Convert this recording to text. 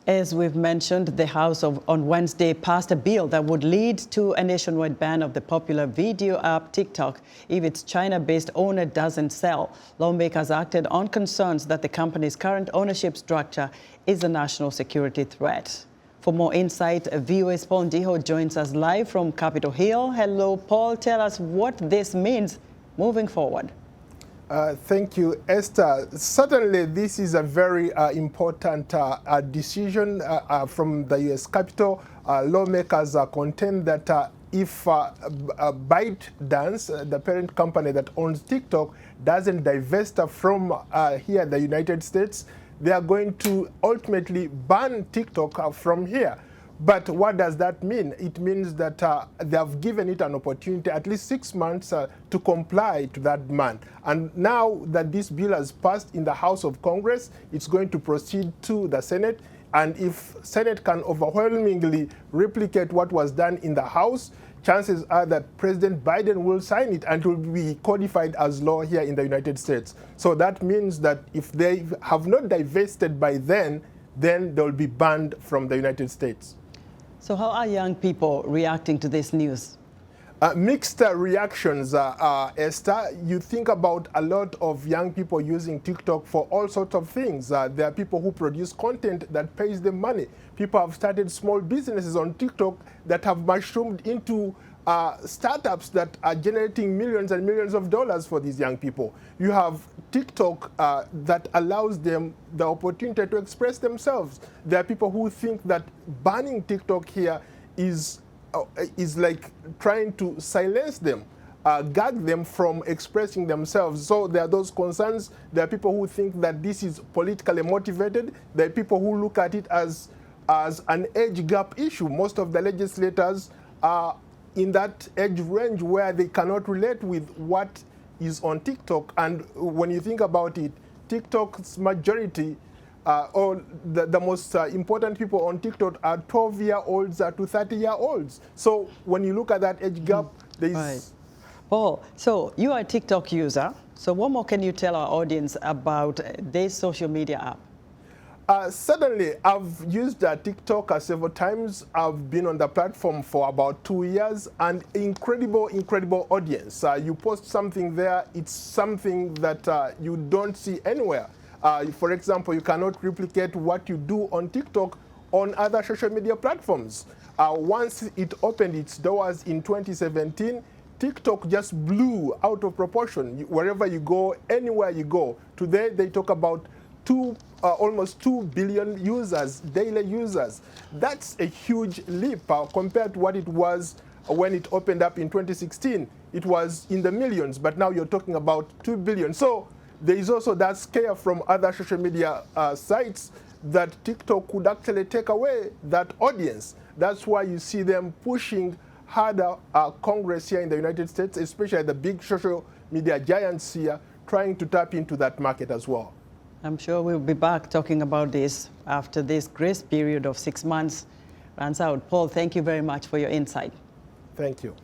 As we've mentioned, the House on Wednesday passed a bill that would lead to a nationwide ban of the popular video app TikTok if its China-based owner doesn't sell. Lawmakers acted on concerns that the company's current ownership structure is a national security threat. For more insight, VOA's Paul Ndiho joins us live from Capitol Hill. Hello, Paul. Tell us what this means moving forward. Thank you, Esther. Certainly, this is a very important decision from the U.S. Capitol. Lawmakers contend that if ByteDance, the parent company that owns TikTok, doesn't divest from here, the United States, they are going to ultimately ban TikTok from here. But what does that mean? It means that they have given it an opportunity, at least 6 months, to comply to that ban. And now that this bill has passed in the House of Congress, it's going to proceed to the Senate. And if Senate can overwhelmingly replicate what was done in the House, chances are that President Biden will sign it and it will be codified as law here in the United States. So that means that if they have not divested by then they'll be banned from the United States. So how are young people reacting to this news? Mixed reactions, Esther. You think about a lot of young people using TikTok for all sorts of things. There are people who produce content that pays them money. People have started small businesses on TikTok that have mushroomed into startups that are generating millions and millions of dollars for these young people. You have TikTok that allows them the opportunity to express themselves. There are people who think that banning TikTok here is like trying to silence them, gag them from expressing themselves. So there are those concerns. There are people who think that this is politically motivated. There are people who look at it as an age gap issue. Most of the legislators are in that age range where they cannot relate with what is on TikTok. And when you think about it, TikTok's majority or the most important people on TikTok are 12-year-olds to 30-year-olds. So when you look at that age gap, there is... Right. Paul, so you are a TikTok user. So what more can you tell our audience about this social media app? Certainly, I've used TikTok several times. I've been on the platform for about 2 years, and incredible audience. You post something there, it's something that you don't see anywhere. For example, you cannot replicate what you do on TikTok on other social media platforms. Once it opened its doors in 2017, TikTok just blew out of proportion. Wherever you go, anywhere you go. Today, they talk about almost 2 billion users, daily users. That's a huge leap compared to what it was when it opened up in 2016. It was in the millions, but now you're talking about 2 billion. So there is also that scare from other social media sites that TikTok could actually take away that audience. That's why you see them pushing harder Congress here in the United States, especially the big social media giants here, trying to tap into that market as well. I'm sure we'll be back talking about this after this grace period of 6 months runs out. Paul, thank you very much for your insight. Thank you.